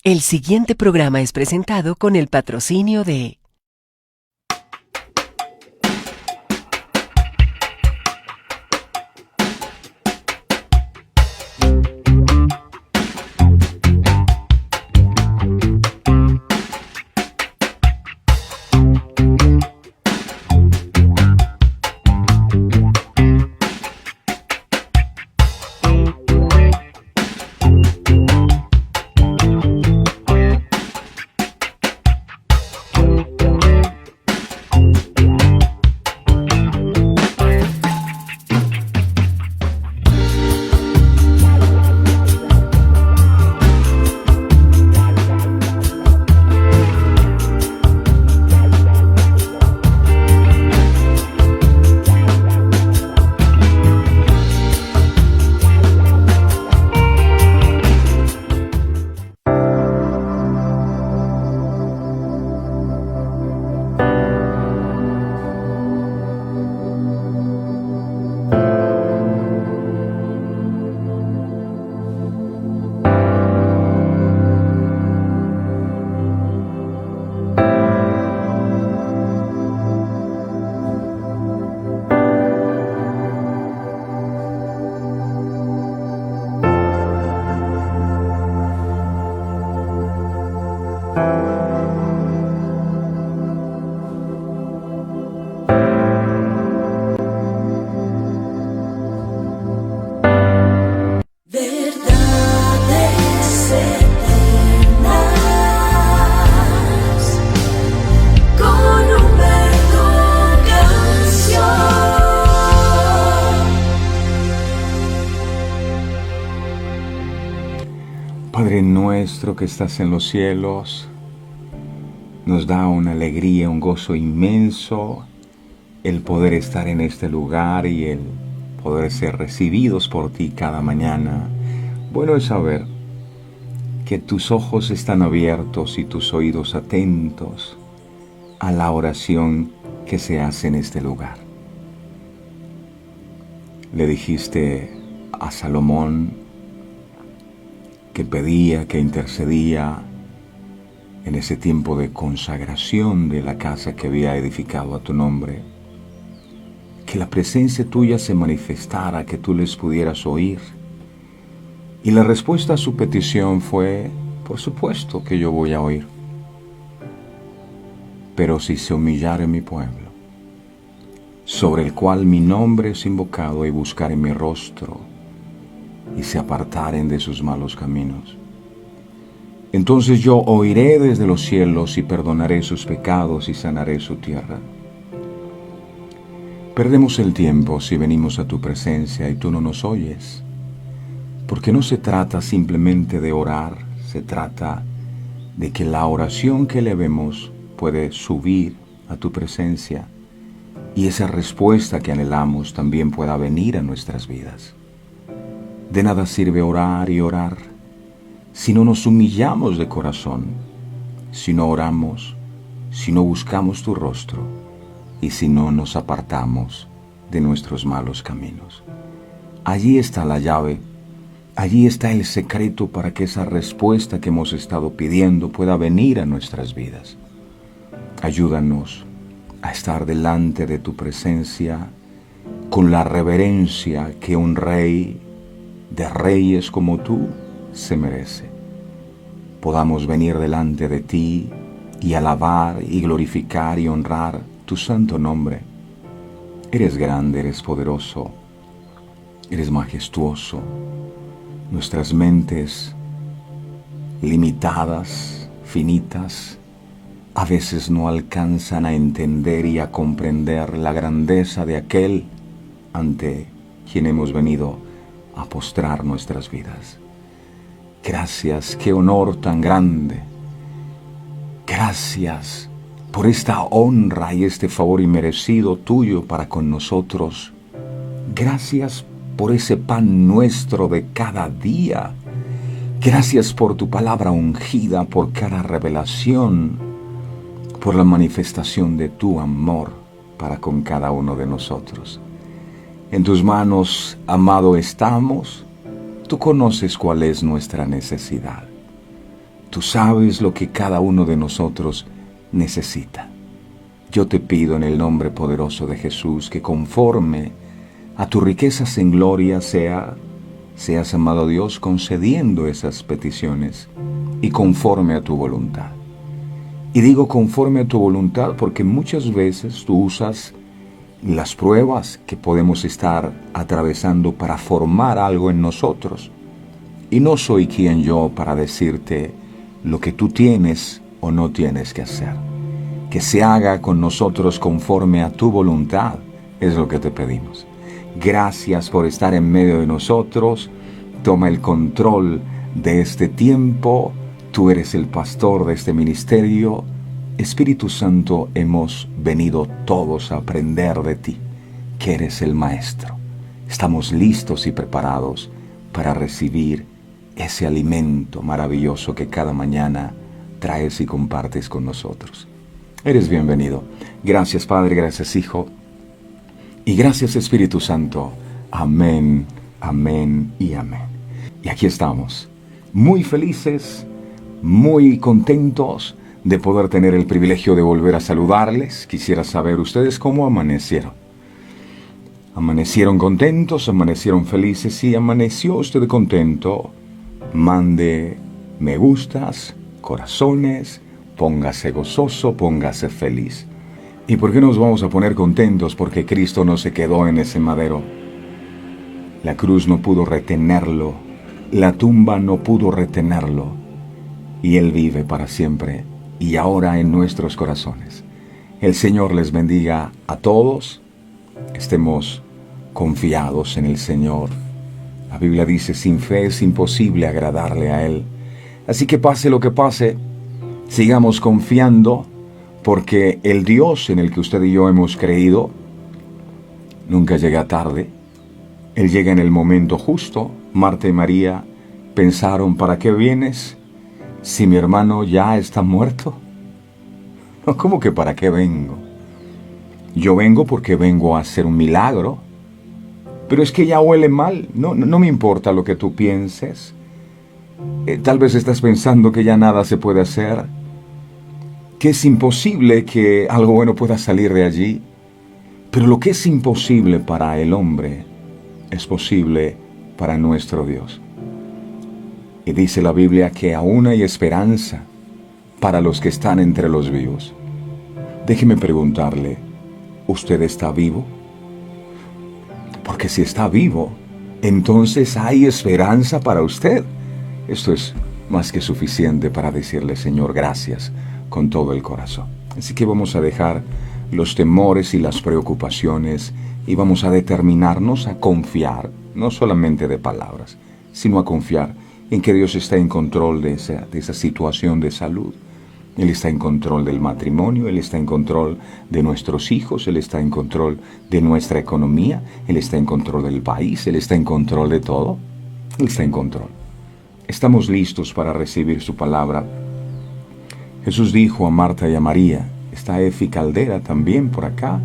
El siguiente programa es presentado con el patrocinio de Verdades eternas con Humberto Canción. Padre nuestro que estás en los cielos, nos da una alegría, un gozo inmenso el poder estar en este lugar y el poder ser recibidos por ti cada mañana. Bueno es saber que tus ojos están abiertos y tus oídos atentos a la oración que se hace en este lugar. Le dijiste a Salomón que pedía, que intercedía en ese tiempo de consagración de la casa que había edificado a tu nombre, que la presencia tuya se manifestara, que tú les pudieras oír. Y la respuesta a su petición fue: por supuesto que yo voy a oír. Pero si se humillare mi pueblo, sobre el cual mi nombre es invocado, y buscaren mi rostro, y se apartaren de sus malos caminos, entonces yo oiré desde los cielos y perdonaré sus pecados y sanaré su tierra. Perdemos el tiempo si venimos a tu presencia y tú no nos oyes, porque no se trata simplemente de orar, se trata de que la oración que elevemos puede subir a tu presencia y esa respuesta que anhelamos también pueda venir a nuestras vidas. De nada sirve orar y orar si no nos humillamos de corazón, si no oramos, si no buscamos tu rostro y si no nos apartamos de nuestros malos caminos. Allí está la llave, allí está el secreto para que esa respuesta que hemos estado pidiendo pueda venir a nuestras vidas. Ayúdanos a estar delante de tu presencia con la reverencia que un rey de reyes como tú se merece. Podamos venir delante de ti y alabar y glorificar y honrar tu santo nombre. Eres grande, eres poderoso, eres majestuoso. Nuestras mentes limitadas, finitas, a veces no alcanzan a entender y a comprender la grandeza de aquel ante quien hemos venido a postrar nuestras vidas. Gracias, qué honor tan grande. Gracias por esta honra y este favor inmerecido tuyo para con nosotros. Gracias por ese pan nuestro de cada día. Gracias por tu palabra ungida, por cada revelación, por la manifestación de tu amor para con cada uno de nosotros. En tus manos, amado, estamos. Tú conoces cuál es nuestra necesidad. Tú sabes lo que cada uno de nosotros necesita. Yo te pido en el nombre poderoso de Jesús que conforme a tus riquezas en gloria seas, amado Dios, concediendo esas peticiones y conforme a tu voluntad. Y digo conforme a tu voluntad porque muchas veces tú usas las pruebas que podemos estar atravesando para formar algo en nosotros. Y no soy quien yo para decirte lo que tú tienes o no tienes que hacer. Que se haga con nosotros conforme a tu voluntad, es lo que te pedimos. Gracias por estar en medio de nosotros. Toma el control de este tiempo. Tú eres el pastor de este ministerio. Espíritu Santo, hemos venido todos a aprender de ti, que eres el Maestro. Estamos listos y preparados para recibir ese alimento maravilloso que cada mañana traes y compartes con nosotros. Eres bienvenido. Gracias, Padre, gracias, Hijo, y gracias, Espíritu Santo. Amén, amén y amén. Y aquí estamos, muy felices, muy contentos de poder tener el privilegio de volver a saludarles. Quisiera saber ustedes cómo amanecieron. ¿Amanecieron contentos? ¿Amanecieron felices? Si amaneció usted contento, mande me gustas, corazones, póngase gozoso, póngase feliz. ¿Y por qué nos vamos a poner contentos? Porque Cristo no se quedó en ese madero. La cruz no pudo retenerlo, la tumba no pudo retenerlo, y Él vive para siempre y ahora en nuestros corazones. El Señor les bendiga a todos. Estemos confiados en el Señor. La Biblia dice, sin fe es imposible agradarle a Él. Así que pase lo que pase, sigamos confiando, porque el Dios en el que usted y yo hemos creído nunca llega tarde. Él llega en el momento justo. Marta y María pensaron, ¿para qué vienes si mi hermano ya está muerto? No, ¿cómo que para qué vengo? Yo vengo porque vengo a hacer un milagro. Pero es que ya huele mal. No me importa lo que tú pienses. Tal vez estás pensando que ya nada se puede hacer, que es imposible que algo bueno pueda salir de allí. Pero lo que es imposible para el hombre es posible para nuestro Dios. Y dice la Biblia que aún hay esperanza para los que están entre los vivos. Déjeme preguntarle, ¿usted está vivo? Porque si está vivo, entonces hay esperanza para usted. Esto es más que suficiente para decirle, Señor, gracias con todo el corazón. Así que vamos a dejar los temores y las preocupaciones y vamos a determinarnos a confiar, no solamente de palabras, sino a confiar en que Dios está en control de esa situación de salud. Él está en control del matrimonio, Él está en control de nuestros hijos, Él está en control de nuestra economía, Él está en control del país, Él está en control de todo. Él está en control. Estamos listos para recibir su palabra. Jesús dijo a Marta y a María, está Efi Caldera también por acá,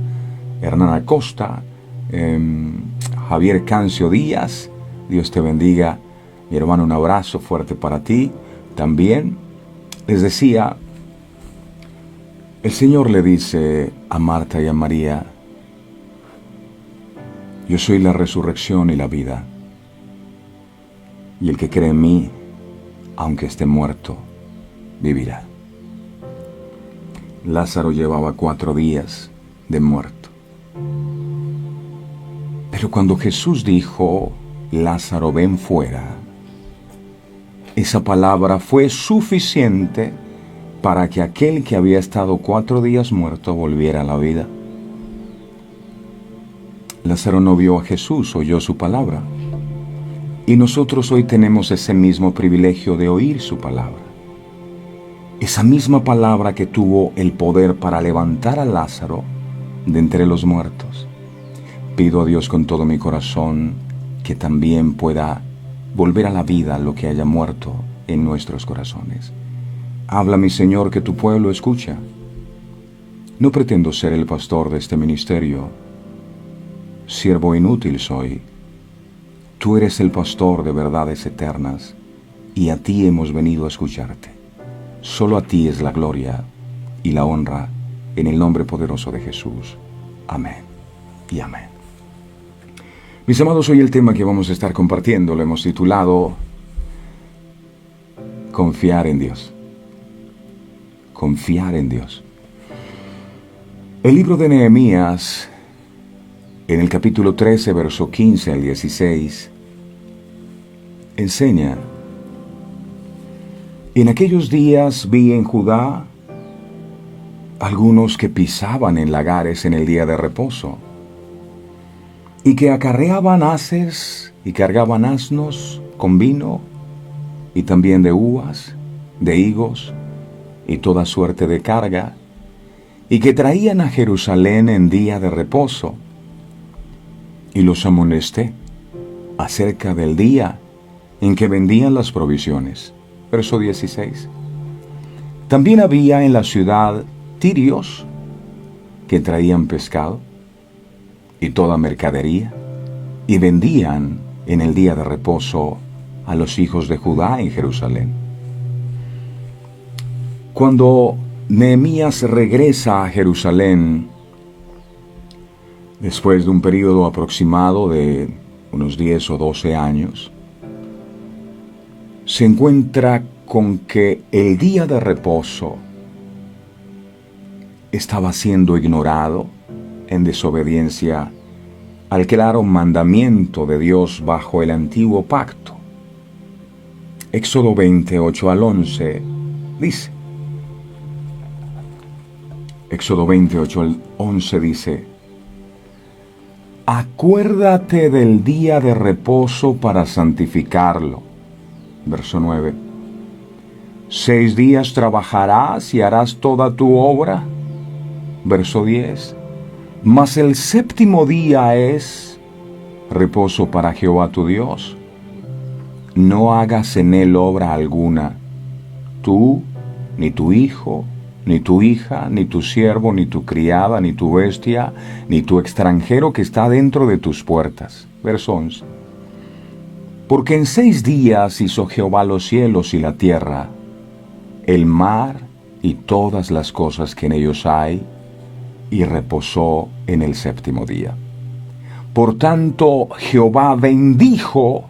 Hernán Acosta, Javier Cancio Díaz, Dios te bendiga, mi hermano, un abrazo fuerte para ti también. Les decía, el Señor le dice a Marta y a María, yo soy la resurrección y la vida, y el que cree en mí, aunque esté muerto, vivirá. Lázaro llevaba 4 días de muerto. Pero cuando Jesús dijo, Lázaro, ven fuera, esa palabra fue suficiente para que aquel que había estado 4 días muerto volviera a la vida. Lázaro no vio a Jesús, oyó su palabra. Y nosotros hoy tenemos ese mismo privilegio de oír su palabra. Esa misma palabra que tuvo el poder para levantar a Lázaro de entre los muertos. Pido a Dios con todo mi corazón que también pueda volver a la vida lo que haya muerto en nuestros corazones. Habla, mi Señor, que tu pueblo escucha. No pretendo ser el pastor de este ministerio. Siervo inútil soy. Tú eres el pastor de verdades eternas y a ti hemos venido a escucharte. Solo a ti es la gloria y la honra, en el nombre poderoso de Jesús. Amén y amén. Mis amados, hoy el tema que vamos a estar compartiendo lo hemos titulado Confiar en Dios. Confiar en Dios. El libro de Nehemías, en el capítulo 13, verso 15 al 16, enseña: En aquellos días vi en Judá algunos que pisaban en lagares en el día de reposo, y que acarreaban haces y cargaban asnos con vino, y también de uvas, de higos, y toda suerte de carga, y que traían a Jerusalén en día de reposo. Y los amonesté acerca del día en que vendían las provisiones. Verso 16. También había en la ciudad tirios que traían pescado y toda mercadería, y vendían en el día de reposo a los hijos de Judá en Jerusalén. Cuando Nehemías regresa a Jerusalén, después de un periodo aproximado de unos 10 o 12 años, se encuentra con que el día de reposo estaba siendo ignorado en desobediencia al claro mandamiento de Dios bajo el antiguo pacto. Éxodo 28 al 11 dice, Éxodo 28 al 11 dice: Acuérdate del día de reposo para santificarlo. Verso 9. 6 días trabajarás y harás toda tu obra. Verso 10. Mas el séptimo día es reposo para Jehová tu Dios. No hagas en él obra alguna, tú, ni tu hijo, ni tu hija, ni tu siervo, ni tu criada, ni tu bestia, ni tu extranjero que está dentro de tus puertas. Verso 11. Porque en 6 días hizo Jehová los cielos y la tierra, el mar y todas las cosas que en ellos hay, y reposó en el séptimo día. Por tanto, Jehová bendijo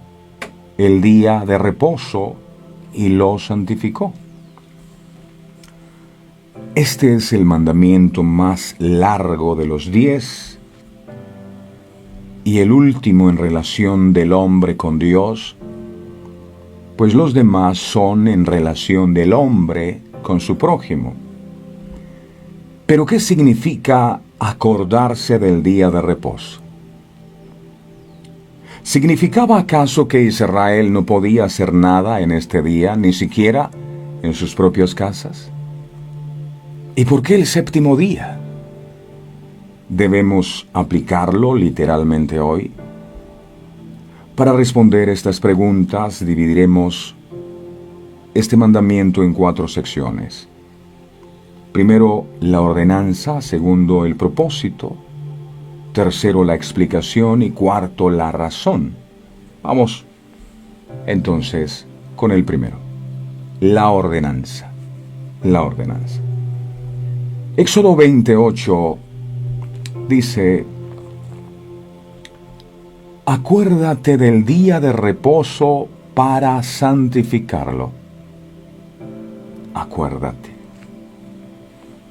el día de reposo y lo santificó. Este es el mandamiento más largo de los 10 y el último en relación del hombre con Dios, pues los demás son en relación del hombre con su prójimo. Pero ¿qué significa acordarse del día de reposo? ¿Significaba acaso que Israel no podía hacer nada en este día, ni siquiera en sus propias casas? ¿Y por qué el séptimo día? ¿Debemos aplicarlo literalmente hoy? Para responder estas preguntas dividiremos este mandamiento en 4 secciones. Primero, la ordenanza. Segundo, el propósito. Tercero, la explicación. Y cuarto, la razón. Vamos entonces con el primero. La ordenanza. La ordenanza. Éxodo 28 dice: Acuérdate del día de reposo para santificarlo. Acuérdate.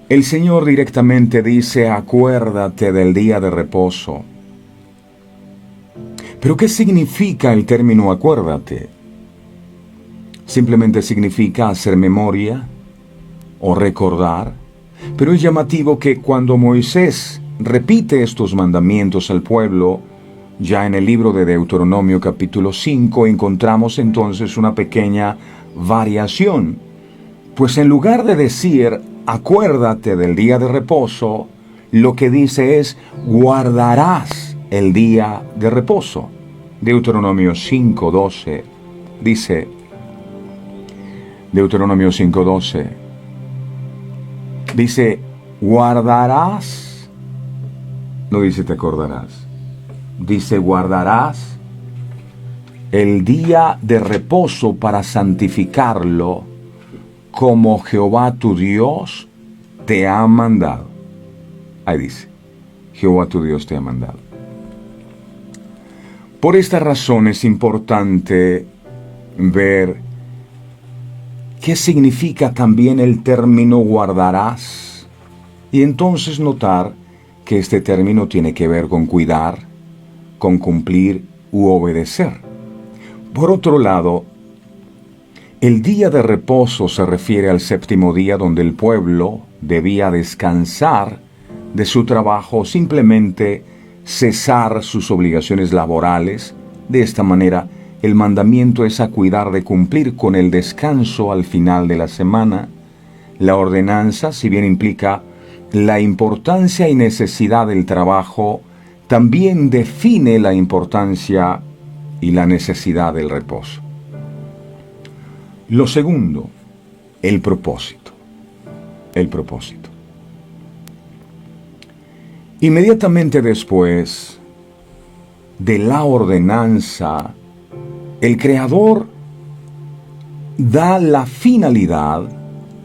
El Señor directamente dice: acuérdate del día de reposo. ¿Pero qué significa el término acuérdate? Simplemente significa hacer memoria o recordar, pero es llamativo que cuando Moisés repite estos mandamientos al pueblo, ya en el libro de Deuteronomio capítulo 5 encontramos entonces una pequeña variación, pues en lugar de decir acuérdate del día de reposo, lo que dice es guardarás el día de reposo. Deuteronomio 5:12 dice, Deuteronomio 5:12 dice, guardarás, no dice te acordarás, dice guardarás el día de reposo para santificarlo como Jehová tu Dios te ha mandado. Ahí dice, Jehová tu Dios te ha mandado. Por esta razón es importante ver qué significa también el término guardarás, y entonces notar que este término tiene que ver con cuidar, con cumplir u obedecer. Por otro lado, el día de reposo se refiere al séptimo día donde el pueblo debía descansar de su trabajo, simplemente cesar sus obligaciones laborales. De esta manera, el mandamiento es a cuidar de cumplir con el descanso al final de la semana. La ordenanza, si bien implica la importancia y necesidad del trabajo, también define la importancia y la necesidad del reposo. Lo segundo, el propósito. El propósito. Inmediatamente después de la ordenanza, el Creador da la finalidad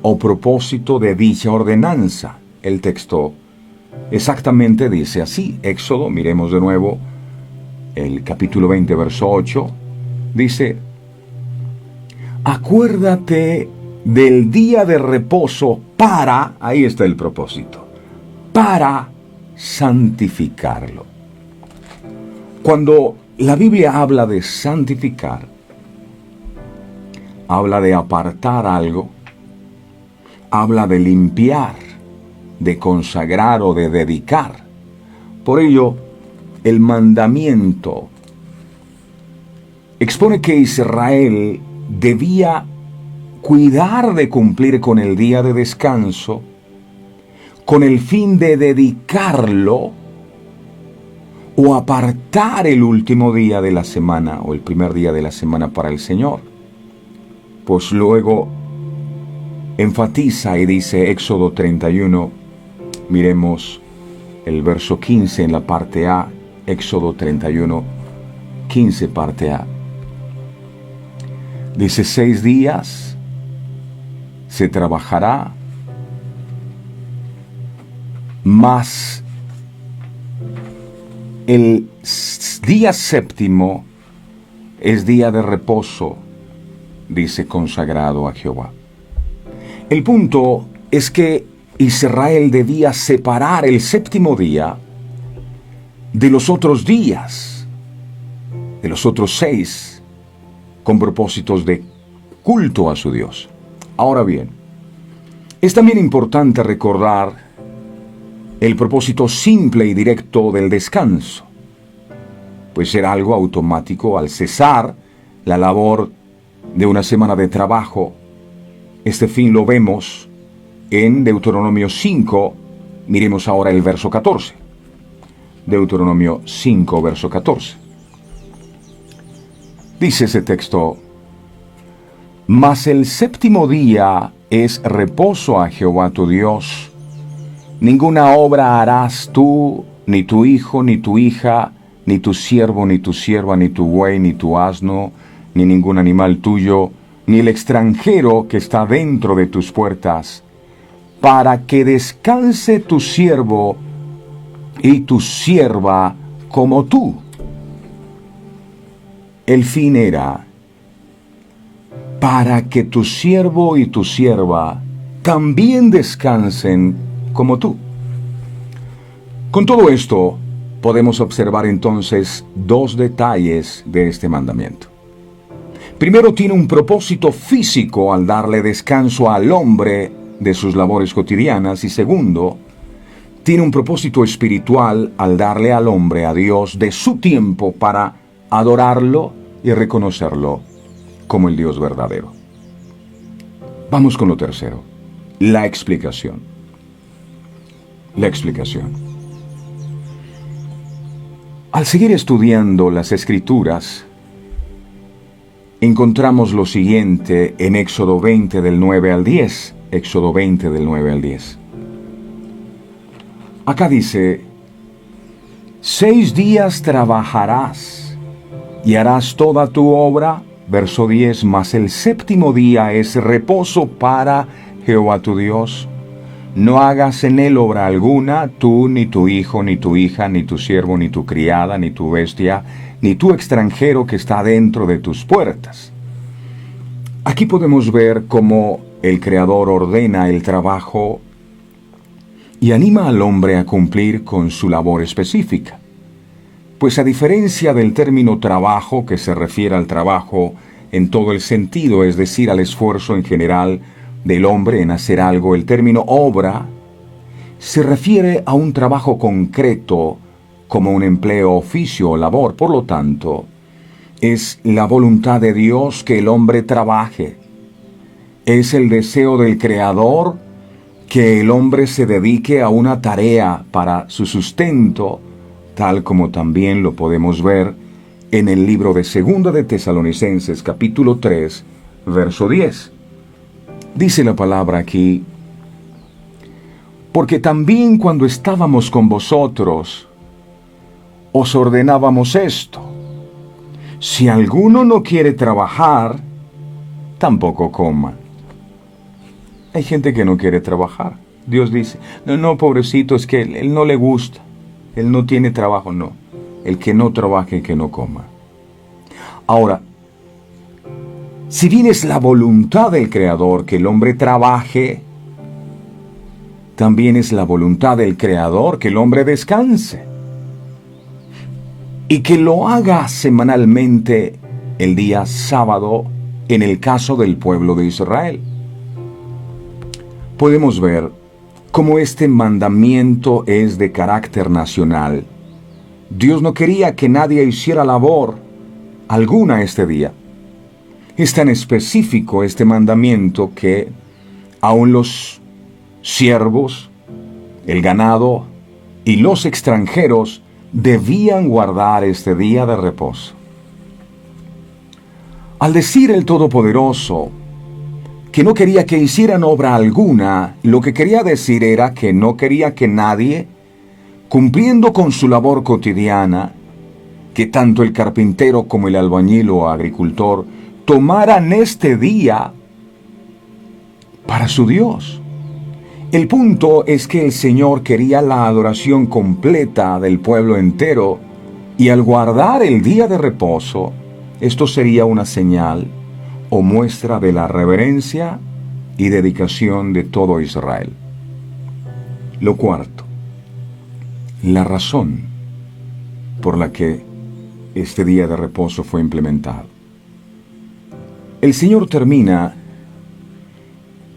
o propósito de dicha ordenanza. El texto exactamente dice así. Éxodo, miremos de nuevo el capítulo 20, verso 8, dice: acuérdate del día de reposo para, ahí está el propósito, para santificarlo. Cuando la Biblia habla de santificar, habla de apartar algo, habla de limpiar, de consagrar o de dedicar. Por ello, el mandamiento expone que Israel debía cuidar de cumplir con el día de descanso con el fin de dedicarlo o apartar el último día de la semana o el primer día de la semana para el Señor. Pues luego enfatiza y dice Éxodo 31, miremos el verso 15 en la parte A, Éxodo 31, 15 parte A. Dice: 6 días se trabajará, mas el día séptimo es día de reposo, dice, consagrado a Jehová. El punto es que Israel debía separar el séptimo día de los otros días, de los otros 6, con propósitos de culto a su Dios. Ahora bien, es también importante recordar el propósito simple y directo del descanso, pues era algo automático al cesar la labor de una semana de trabajo. Este fin lo vemos en Deuteronomio 5, miremos ahora el verso 14. Deuteronomio 5, verso 14. Dice ese texto: mas el séptimo día es reposo a Jehová tu Dios. Ninguna obra harás tú, ni tu hijo, ni tu hija, ni tu siervo, ni tu sierva, ni tu buey, ni tu asno, ni ningún animal tuyo, ni el extranjero que está dentro de tus puertas, para que descanse tu siervo y tu sierva como tú. El fin era para que tu siervo y tu sierva también descansen como tú. Con todo esto, podemos observar entonces 2 detalles de este mandamiento. Primero, tiene un propósito físico al darle descanso al hombre de sus labores cotidianas, y segundo, tiene un propósito espiritual al darle al hombre, a Dios, de su tiempo para adorarlo y reconocerlo como el Dios verdadero. Vamos con lo tercero, la explicación. La explicación. Al seguir estudiando las Escrituras, encontramos lo siguiente en Éxodo 20 del 9 al 10. Éxodo 20 del 9 al 10. Acá dice: 6 días trabajarás y harás toda tu obra, Verso 10, mas el séptimo día es reposo para Jehová tu Dios. No hagas en él obra alguna, tú, ni tu hijo, ni tu hija, ni tu siervo, ni tu criada, ni tu bestia, ni tu extranjero que está dentro de tus puertas. Aquí podemos ver cómo el Creador ordena el trabajo y anima al hombre a cumplir con su labor específica. Pues a diferencia del término trabajo, que se refiere al trabajo en todo el sentido, es decir, al esfuerzo en general del hombre en hacer algo, el término obra se refiere a un trabajo concreto como un empleo, oficio o labor. Por lo tanto, es la voluntad de Dios que el hombre trabaje. Es el deseo del Creador que el hombre se dedique a una tarea para su sustento, tal como también lo podemos ver en el libro de 2 de Tesalonicenses, capítulo 3, verso 10. Dice la palabra aquí: porque también cuando estábamos con vosotros, os ordenábamos esto: si alguno no quiere trabajar, tampoco coma. Hay gente que no quiere trabajar. Dios dice: no, pobrecito, es que él no le gusta. Él no tiene trabajo. No. El que no trabaje, que no coma. Ahora, si bien es la voluntad del Creador que el hombre trabaje, también es la voluntad del Creador que el hombre descanse. Y que lo haga semanalmente el día sábado en el caso del pueblo de Israel. Podemos ver cómo este mandamiento es de carácter nacional. Dios no quería que nadie hiciera labor alguna este día. Es tan específico este mandamiento que aun los siervos, el ganado y los extranjeros debían guardar este día de reposo. Al decir el Todopoderoso que no quería que hicieran obra alguna, lo que quería decir era que no quería que nadie, cumpliendo con su labor cotidiana, que tanto el carpintero como el albañil o agricultor tomaran este día para su Dios. El punto es que el Señor quería la adoración completa del pueblo entero, y al guardar el día de reposo, esto sería una señal o muestra de la reverencia y dedicación de todo Israel. Lo cuarto, la razón por la que este día de reposo fue implementado. El Señor termina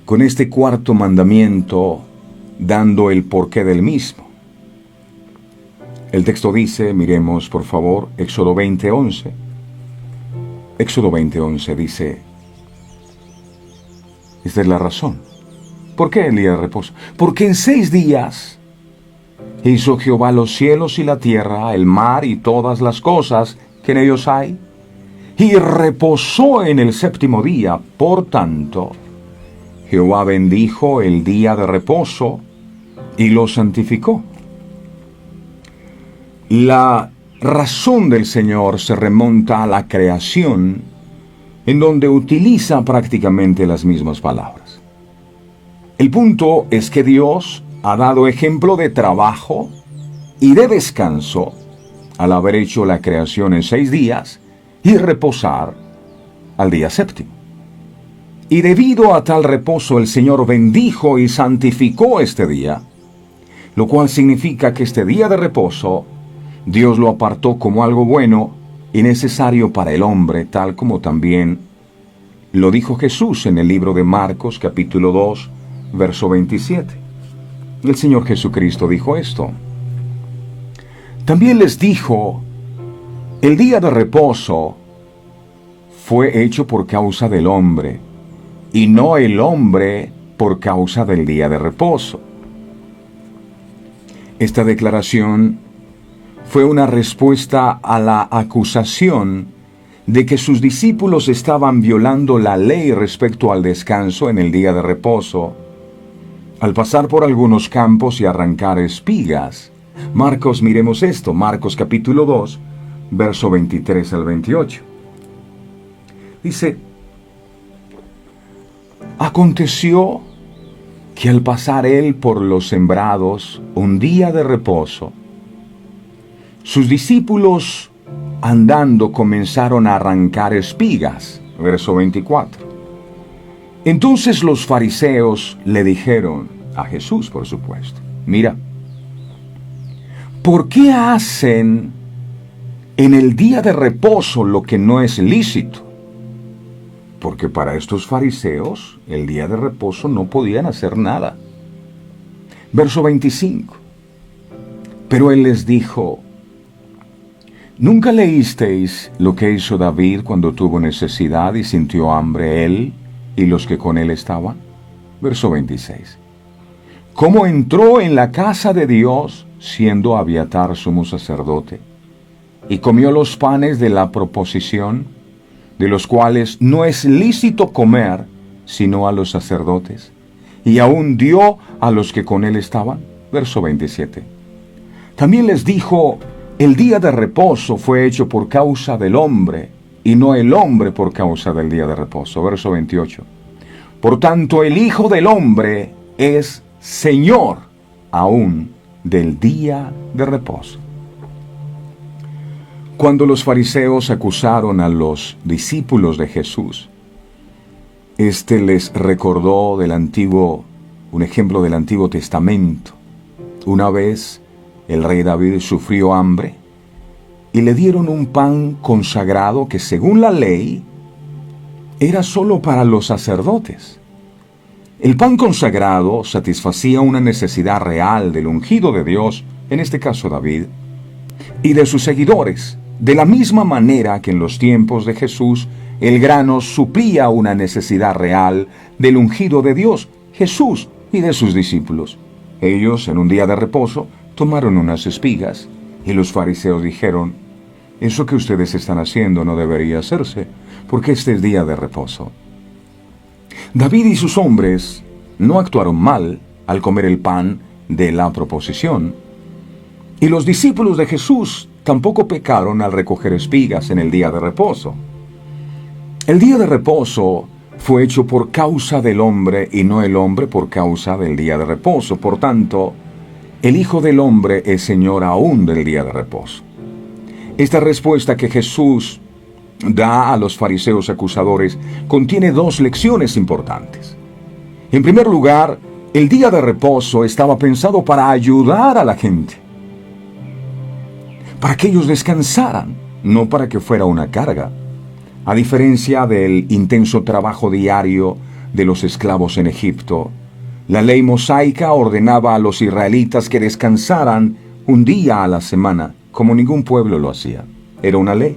con este cuarto mandamiento dando el porqué del mismo. El texto dice, miremos por favor, Éxodo 20:11. Éxodo 20:11 dice, esta es la razón. ¿Por qué el día de reposo? Porque en 6 días hizo Jehová los cielos y la tierra, el mar y todas las cosas que en ellos hay, y reposó en el séptimo día. Por tanto, Jehová bendijo el día de reposo y lo santificó. La razón del Señor se remonta a la creación, en donde utiliza prácticamente las mismas palabras. El punto es que Dios ha dado ejemplo de trabajo y de descanso al haber hecho la creación en 6 días y reposar al día séptimo. Y debido a tal reposo el Señor bendijo y santificó este día, lo cual significa que este día de reposo Dios lo apartó como algo bueno y necesario para el hombre, tal como también lo dijo Jesús en el libro de Marcos, capítulo 2, verso 27. El Señor Jesucristo dijo esto. También les dijo, el día de reposo fue hecho por causa del hombre, y no el hombre por causa del día de reposo. Esta declaración fue una respuesta a la acusación de que sus discípulos estaban violando la ley respecto al descanso en el día de reposo, al pasar por algunos campos y arrancar espigas. Marcos, miremos esto, Marcos capítulo 2, verso 23 al 28. Dice, aconteció que al pasar él por los sembrados un día de reposo, sus discípulos andando comenzaron a arrancar espigas. Verso 24. Entonces los fariseos le dijeron a Jesús, por supuesto, mira, ¿por qué hacen en el día de reposo lo que no es lícito? Porque para estos fariseos el día de reposo no podían hacer nada. Verso 25. Pero él les dijo, ¿nunca leísteis lo que hizo David cuando tuvo necesidad y sintió hambre él y los que con él estaban? Verso 26. ¿Cómo entró en la casa de Dios siendo Abiatar sumo sacerdote y comió los panes de la proposición, de los cuales no es lícito comer sino a los sacerdotes, y aún dio a los que con él estaban? Verso 27. También les dijo, el día de reposo fue hecho por causa del hombre, y no el hombre por causa del día de reposo. Verso 28. Por tanto, el Hijo del Hombre es Señor aún del día de reposo. Cuando los fariseos acusaron a los discípulos de Jesús, este les recordó un ejemplo del Antiguo Testamento. Una vez el rey David sufrió hambre y le dieron un pan consagrado que según la ley era solo para los sacerdotes. El pan consagrado satisfacía una necesidad real del ungido de Dios, en este caso David, y de sus seguidores, de la misma manera que en los tiempos de Jesús el grano suplía una necesidad real del ungido de Dios, Jesús, y de sus discípulos. Ellos, en un día de reposo, tomaron unas espigas, y los fariseos dijeron, eso que ustedes están haciendo no debería hacerse, porque este es día de reposo. David y sus hombres no actuaron mal al comer el pan de la proposición, y los discípulos de Jesús tampoco pecaron al recoger espigas en el día de reposo. El día de reposo fue hecho por causa del hombre y no el hombre por causa del día de reposo. Por tanto, el Hijo del Hombre es Señor aún del día de reposo. Esta respuesta que Jesús da a los fariseos acusadores contiene dos lecciones importantes. En primer lugar, el día de reposo estaba pensado para ayudar a la gente, para que ellos descansaran, no para que fuera una carga. A diferencia del intenso trabajo diario de los esclavos en Egipto, la ley mosaica ordenaba a los israelitas que descansaran un día a la semana, como ningún pueblo lo hacía. Era una ley.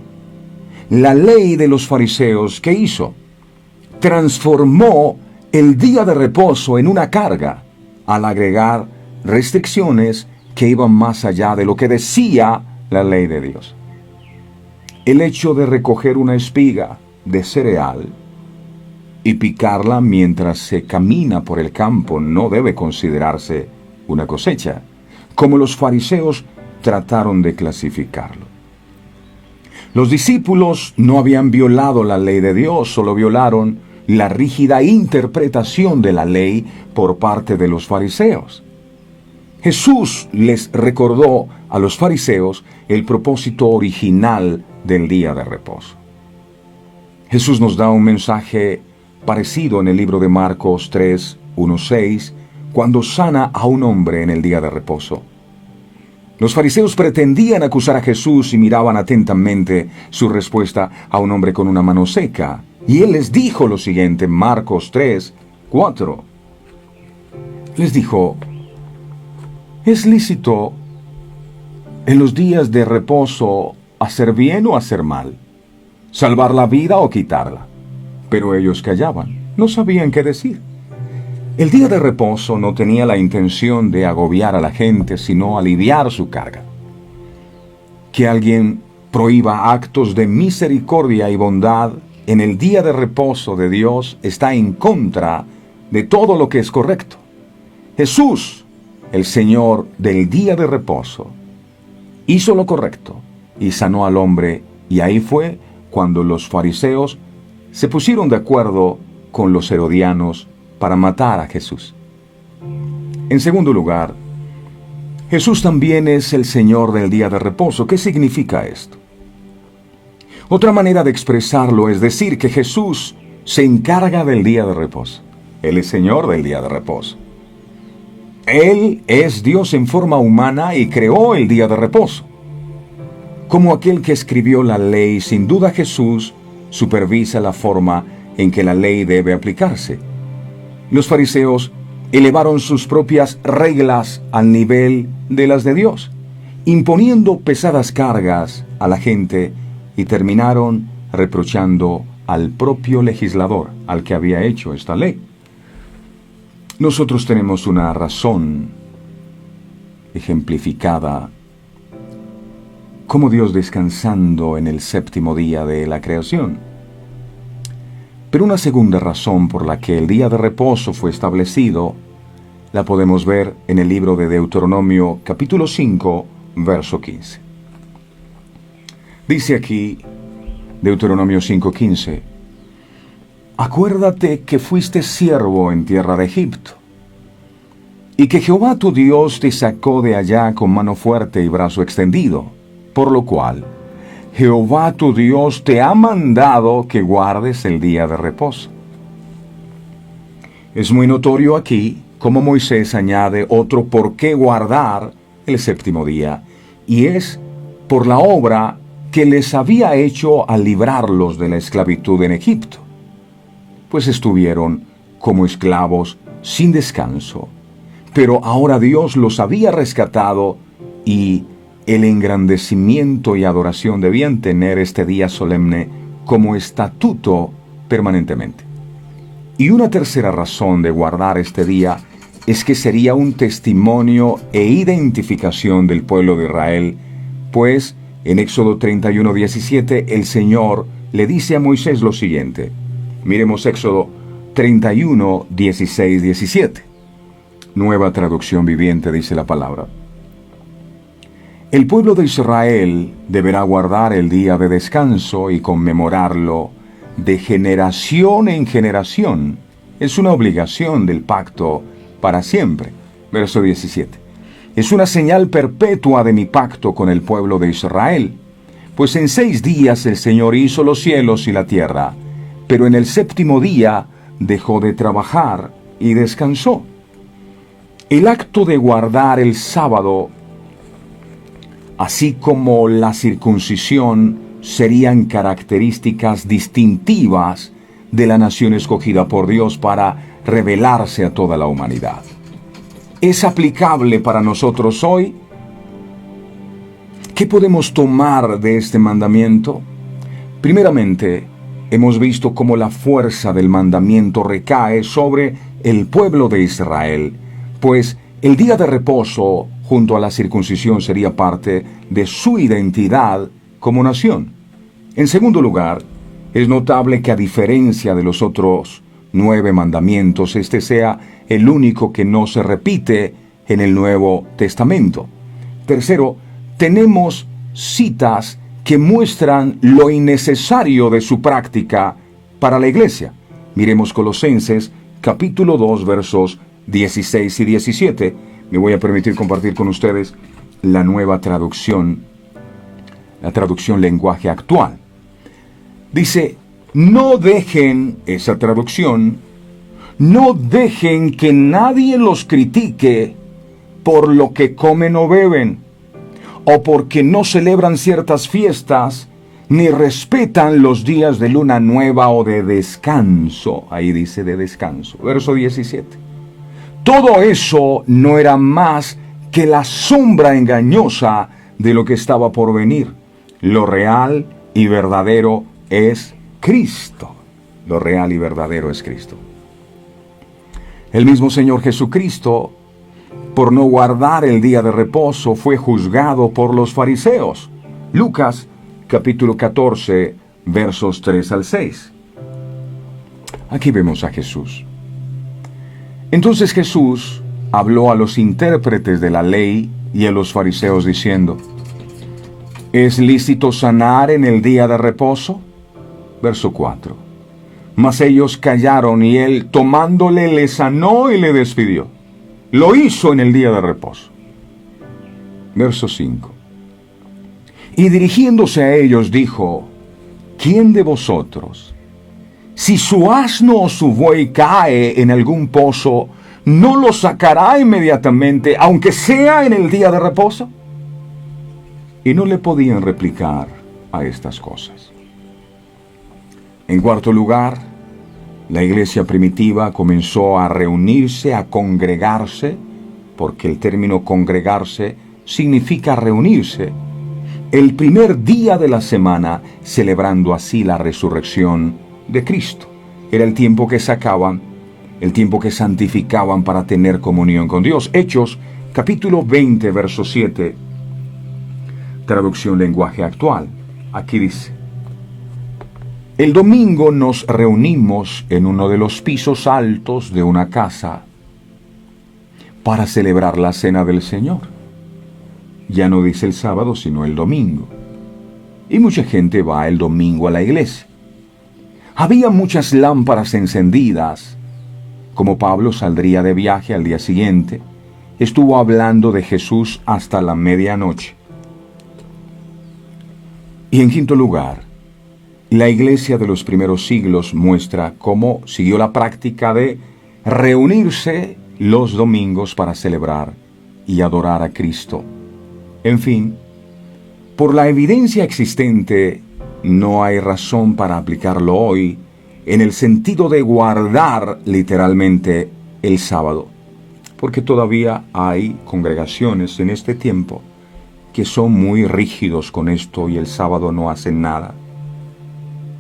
La ley de los fariseos, ¿qué hizo? Transformó el día de reposo en una carga, al agregar restricciones que iban más allá de lo que decía la ley de Dios. El hecho de recoger una espiga de cereal y picarla mientras se camina por el campo no debe considerarse una cosecha, como los fariseos trataron de clasificarlo. Los discípulos no habían violado la ley de Dios, solo violaron la rígida interpretación de la ley por parte de los fariseos. Jesús les recordó a los fariseos el propósito original del día de reposo. Jesús nos da un mensaje parecido en el libro de Marcos 3:1-6, cuando sana a un hombre en el día de reposo. Los fariseos pretendían acusar a Jesús y miraban atentamente su respuesta a un hombre con una mano seca. Y él les dijo lo siguiente, Marcos 3:4. Les dijo, ¿es lícito en los días de reposo hacer bien o hacer mal? ¿Salvar la vida o quitarla? Pero ellos callaban, no sabían qué decir. El día de reposo no tenía la intención de agobiar a la gente, sino aliviar su carga. Que alguien prohíba actos de misericordia y bondad en el día de reposo de Dios está en contra de todo lo que es correcto. Jesús, el Señor del día de reposo, hizo lo correcto y sanó al hombre, y ahí fue cuando los fariseos se pusieron de acuerdo con los herodianos para matar a Jesús. En segundo lugar, Jesús también es el Señor del día de reposo. ¿Qué significa esto? Otra manera de expresarlo es decir que Jesús se encarga del día de reposo. Él es Señor del día de reposo. Él es Dios en forma humana y creó el día de reposo. Como aquel que escribió la ley, sin duda Jesús supervisa la forma en que la ley debe aplicarse. Los fariseos elevaron sus propias reglas al nivel de las de Dios, imponiendo pesadas cargas a la gente y terminaron reprochando al propio legislador, al que había hecho esta ley. Nosotros tenemos una razón ejemplificada como Dios descansando en el séptimo día de la creación. Pero una segunda razón por la que el día de reposo fue establecido la podemos ver en el libro de Deuteronomio capítulo 5, verso 15. Dice aquí, Deuteronomio 5:15, acuérdate que fuiste siervo en tierra de Egipto, y que Jehová tu Dios te sacó de allá con mano fuerte y brazo extendido, por lo cual Jehová tu Dios te ha mandado que guardes el día de reposo. Es muy notorio aquí cómo Moisés añade otro por qué guardar el séptimo día, y es por la obra que les había hecho al librarlos de la esclavitud en Egipto, pues estuvieron como esclavos sin descanso. Pero ahora Dios los había rescatado y el engrandecimiento y adoración debían tener este día solemne como estatuto permanentemente. Y una tercera razón de guardar este día es que sería un testimonio e identificación del pueblo de Israel, pues en Éxodo 31:17 el Señor le dice a Moisés lo siguiente. Miremos Éxodo 31:16-17. Nueva traducción viviente dice la palabra. El pueblo de Israel deberá guardar el día de descanso y conmemorarlo de generación en generación. Es una obligación del pacto para siempre. Verso 17. Es una señal perpetua de mi pacto con el pueblo de Israel, pues en 6 días el Señor hizo los cielos y la tierra, pero en el séptimo día dejó de trabajar y descansó. El acto de guardar el sábado, así como la circuncisión, serían características distintivas de la nación escogida por Dios para revelarse a toda la humanidad. ¿Es aplicable para nosotros hoy? ¿Qué podemos tomar de este mandamiento? Primeramente, hemos visto cómo la fuerza del mandamiento recae sobre el pueblo de Israel, pues el día de reposo junto a la circuncisión sería parte de su identidad como nación. En segundo lugar, es notable que a diferencia de los otros 9 mandamientos, este sea el único que no se repite en el Nuevo Testamento. Tercero, tenemos citas que muestran lo innecesario de su práctica para la iglesia. Miremos Colosenses capítulo 2 versos 16 y 17. Me voy a permitir compartir con ustedes la nueva traducción, la traducción lenguaje actual. Dice, no dejen, esa traducción, no dejen que nadie los critique por lo que comen o beben, o porque no celebran ciertas fiestas, ni respetan los días de luna nueva o de descanso. Ahí dice de descanso. Verso 17. Todo eso no era más que la sombra engañosa de lo que estaba por venir. Lo real y verdadero es Cristo. Lo real y verdadero es Cristo. El mismo Señor Jesucristo, por no guardar el día de reposo, fue juzgado por los fariseos. Lucas, capítulo 14, versos 3 al 6. Aquí vemos a Jesús. Entonces Jesús habló a los intérpretes de la ley y a los fariseos diciendo, ¿es lícito sanar en el día de reposo? Verso 4. Mas ellos callaron, y él, tomándole, le sanó y le despidió. Lo hizo en el día de reposo. Verso 5. Y dirigiéndose a ellos dijo: ¿quién de vosotros, si su asno o su buey cae en algún pozo, no lo sacará inmediatamente, aunque sea en el día de reposo? Y no le podían replicar a estas cosas. En cuarto lugar, la iglesia primitiva comenzó a reunirse, a congregarse, porque el término congregarse significa reunirse, el primer día de la semana, celebrando así la resurrección de Cristo. Era el tiempo que sacaban, el tiempo que santificaban para tener comunión con Dios. Hechos, capítulo 20, verso 7, traducción lenguaje actual. Aquí dice: el domingo nos reunimos en uno de los pisos altos de una casa para celebrar la cena del Señor. Ya no dice el sábado, sino el domingo. Y mucha gente va el domingo a la iglesia. Había muchas lámparas encendidas. Como Pablo saldría de viaje al día siguiente, estuvo hablando de Jesús hasta la medianoche. Y en quinto lugar, la iglesia de los primeros siglos muestra cómo siguió la práctica de reunirse los domingos para celebrar y adorar a Cristo. En fin, por la evidencia existente, no hay razón para aplicarlo hoy en el sentido de guardar literalmente el sábado, porque todavía hay congregaciones en este tiempo que son muy rígidos con esto, y el sábado no hacen nada.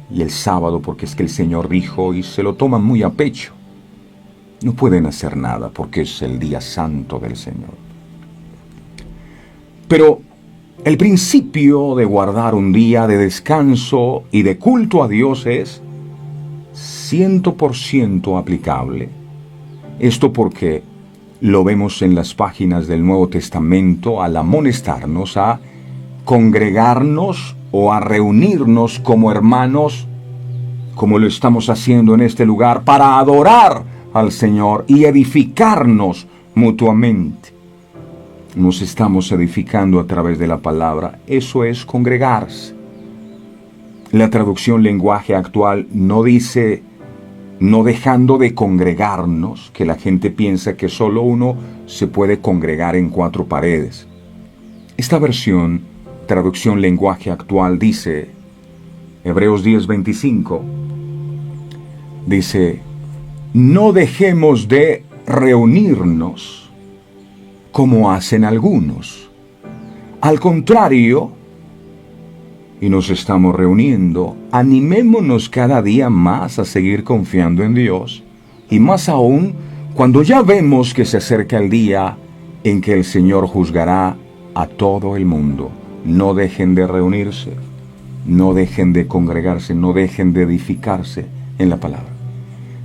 Y el sábado, porque es que el Señor dijo, y se lo toman muy a pecho. No pueden hacer nada porque es el día santo del Señor. Pero el principio de guardar un día de descanso y de culto a Dios es 100% aplicable. Esto porque lo vemos en las páginas del Nuevo Testamento al amonestarnos a congregarnos o a reunirnos como hermanos, como lo estamos haciendo en este lugar, para adorar al Señor y edificarnos mutuamente. Nos estamos edificando a través de la palabra. Eso es congregarse. La traducción lenguaje actual no dice no dejando de congregarnos, que la gente piensa que solo uno se puede congregar en 4 paredes. Esta versión, traducción lenguaje actual, dice, Hebreos 10:25, dice: no dejemos de reunirnos como hacen algunos. Al contrario, y nos estamos reuniendo, animémonos cada día más a seguir confiando en Dios, y más aún cuando ya vemos que se acerca el día en que el Señor juzgará a todo el mundo. No dejen de reunirse, no dejen de congregarse, no dejen de edificarse en la palabra.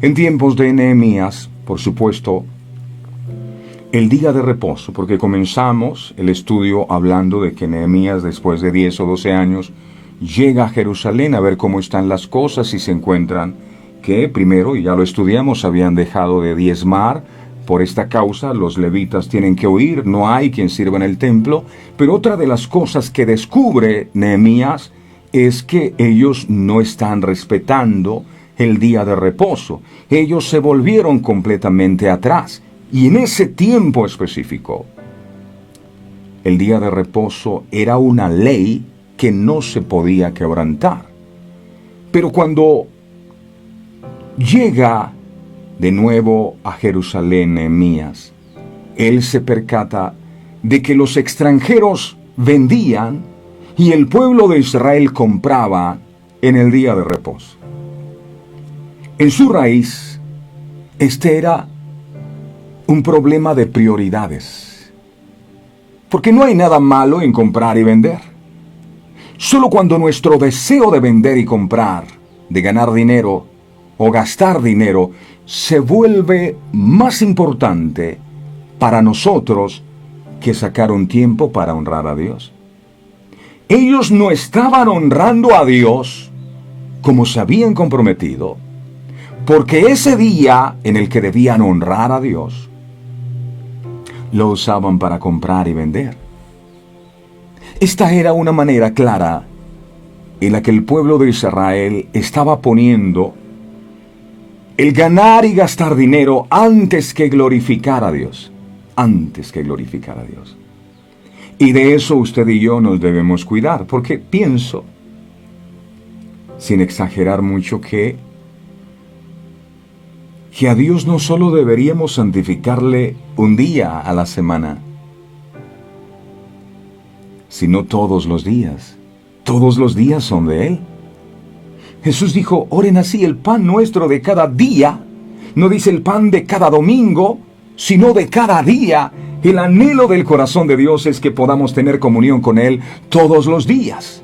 En tiempos de Nehemías, por supuesto, el día de reposo, porque comenzamos el estudio hablando de que Nehemías, después de 10 o 12 años, llega a Jerusalén a ver cómo están las cosas, y se encuentran que primero, y ya lo estudiamos, habían dejado de diezmar. Por esta causa los levitas tienen que huir, no hay quien sirva en el templo. Pero otra de las cosas que descubre Nehemías es que ellos no están respetando el día de reposo. Ellos se volvieron completamente atrás. Y en ese tiempo específico, el día de reposo era una ley que no se podía quebrantar. Pero cuando llega de nuevo a Jerusalén Nehemías, él se percata de que los extranjeros vendían y el pueblo de Israel compraba en el día de reposo. En su raíz, este era un problema de prioridades. Porque no hay nada malo en comprar y vender. Solo cuando nuestro deseo de vender y comprar, de ganar dinero o gastar dinero, se vuelve más importante para nosotros que sacar un tiempo para honrar a Dios. Ellos no estaban honrando a Dios como se habían comprometido, porque ese día en el que debían honrar a Dios, lo usaban para comprar y vender. Esta era una manera clara en la que el pueblo de Israel estaba poniendo el ganar y gastar dinero antes que glorificar a Dios. Antes que glorificar a Dios. Y de eso usted y yo nos debemos cuidar, porque pienso, sin exagerar mucho, que a Dios no solo deberíamos santificarle un día a la semana, sino todos los días. Todos los días son de Él. Jesús dijo, oren así, el pan nuestro de cada día, no dice el pan de cada domingo, sino de cada día. El anhelo del corazón de Dios es que podamos tener comunión con Él todos los días.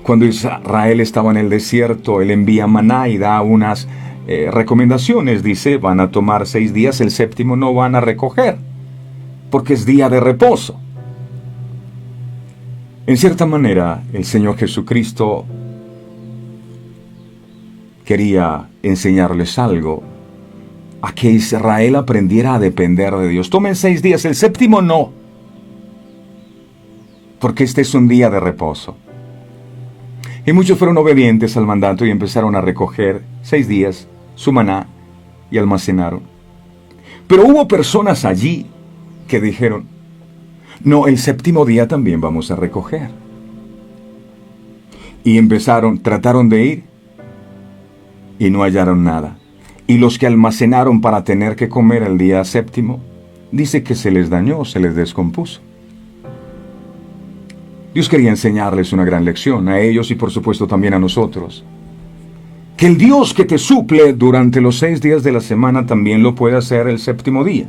Cuando Israel estaba en el desierto, Él envía maná y da unas recomendaciones. Dice, van a tomar 6 días, el séptimo no van a recoger, porque es día de reposo. En cierta manera, el Señor Jesucristo quería enseñarles algo, a que Israel aprendiera a depender de Dios. Tomen 6 días, el séptimo no, porque este es un día de reposo. Y muchos fueron obedientes al mandato y empezaron a recoger 6 días su maná y almacenaron. Pero hubo personas allí que dijeron, no, el séptimo día también vamos a recoger. Y trataron de ir y no hallaron nada. Y los que almacenaron para tener que comer el día séptimo, dice que se les dañó, se les descompuso. Dios quería enseñarles una gran lección a ellos y por supuesto también a nosotros. Que el Dios que te suple durante los 6 días de la semana también lo puede hacer el séptimo día.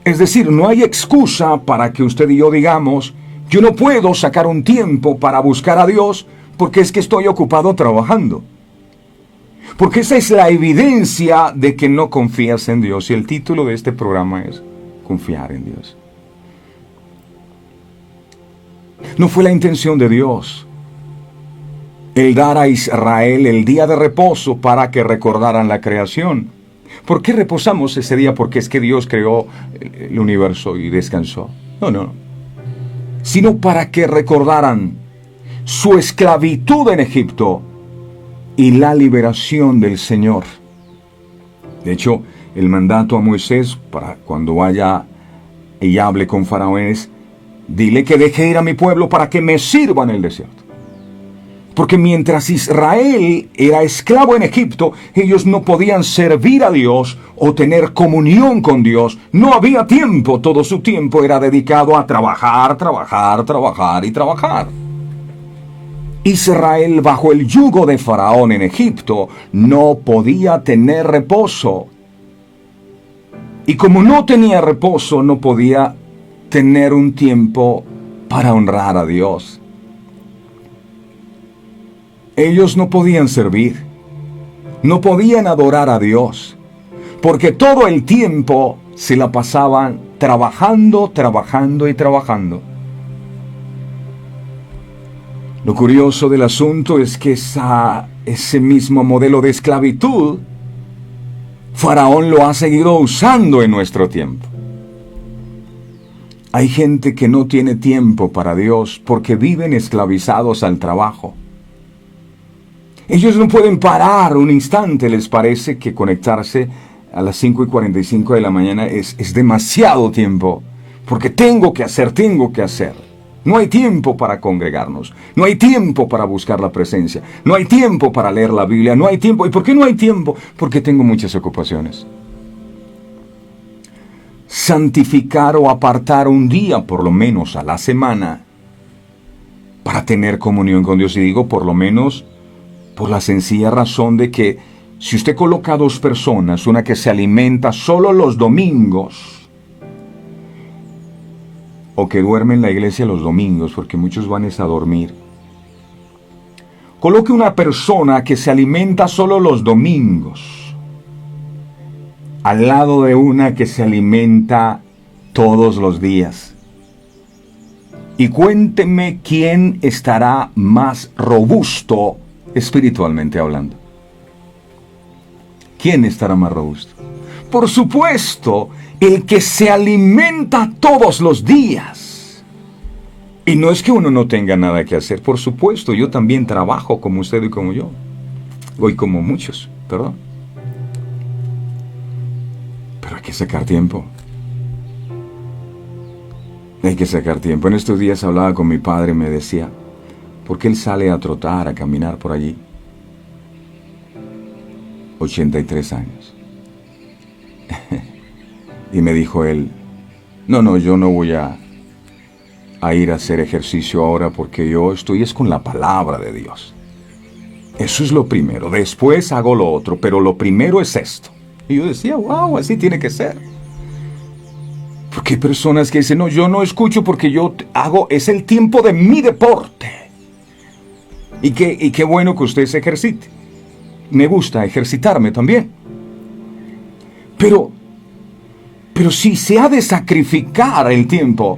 Es decir, no hay excusa para que usted y yo digamos, yo no puedo sacar un tiempo para buscar a Dios porque es que estoy ocupado trabajando. Porque esa es la evidencia de que no confías en Dios. Y el título de este programa es Confiar en Dios. No fue la intención de Dios el dar a Israel el día de reposo para que recordaran la creación. ¿Por qué reposamos ese día? Porque es que Dios creó el universo y descansó. No. Sino para que recordaran su esclavitud en Egipto y la liberación del Señor. De hecho, el mandato a Moisés para cuando vaya y hable con Faraón es, dile que deje ir a mi pueblo para que me sirva en el desierto. Porque mientras Israel era esclavo en Egipto, ellos no podían servir a Dios o tener comunión con Dios. No había tiempo, todo su tiempo era dedicado a trabajar y trabajar. Israel, bajo el yugo de Faraón en Egipto, no podía tener reposo. Y como no tenía reposo, no podía tener un tiempo para honrar a Dios. Ellos no podían servir, no podían adorar a Dios, porque todo el tiempo se la pasaban trabajando. Lo curioso del asunto es que ese mismo modelo de esclavitud, Faraón lo ha seguido usando en nuestro tiempo. Hay gente que no tiene tiempo para Dios porque viven esclavizados al trabajo. Ellos no pueden parar un instante, les parece que conectarse a las 5:45 de la mañana es demasiado tiempo, porque tengo que hacer. No hay tiempo para congregarnos, no hay tiempo para buscar la presencia, no hay tiempo para leer la Biblia, no hay tiempo. ¿Y por qué no hay tiempo? Porque tengo muchas ocupaciones. Santificar o apartar un día, por lo menos a la semana, para tener comunión con Dios. Y digo por lo menos por la sencilla razón de que si usted coloca a 2 personas, una que se alimenta solo los domingos, o que duerme en la iglesia los domingos, porque muchos van a dormir. Coloque una persona que se alimenta solo los domingos, al lado de una que se alimenta todos los días. Y cuénteme quién estará más robusto espiritualmente hablando. ¿quién estará más robusto? Por supuesto, el que se alimenta todos los días. Y no es que uno no tenga nada que hacer, por supuesto, yo también trabajo como usted y como yo. Y como muchos, perdón. Pero hay que sacar tiempo. Hay que sacar tiempo. En estos días hablaba con mi padre y me decía, ¿por qué él sale a trotar, a caminar por allí? 83 años. Y me dijo él, no, yo no voy a ir a hacer ejercicio ahora porque yo estoy es con la palabra de Dios. Eso es lo primero. Después hago lo otro, pero lo primero es esto. Y yo decía, wow, así tiene que ser. Porque hay personas que dicen, no, yo no escucho porque yo hago, es el tiempo de mi deporte. Y qué bueno que usted se ejercite. Me gusta ejercitarme también. Pero si se ha de sacrificar el tiempo,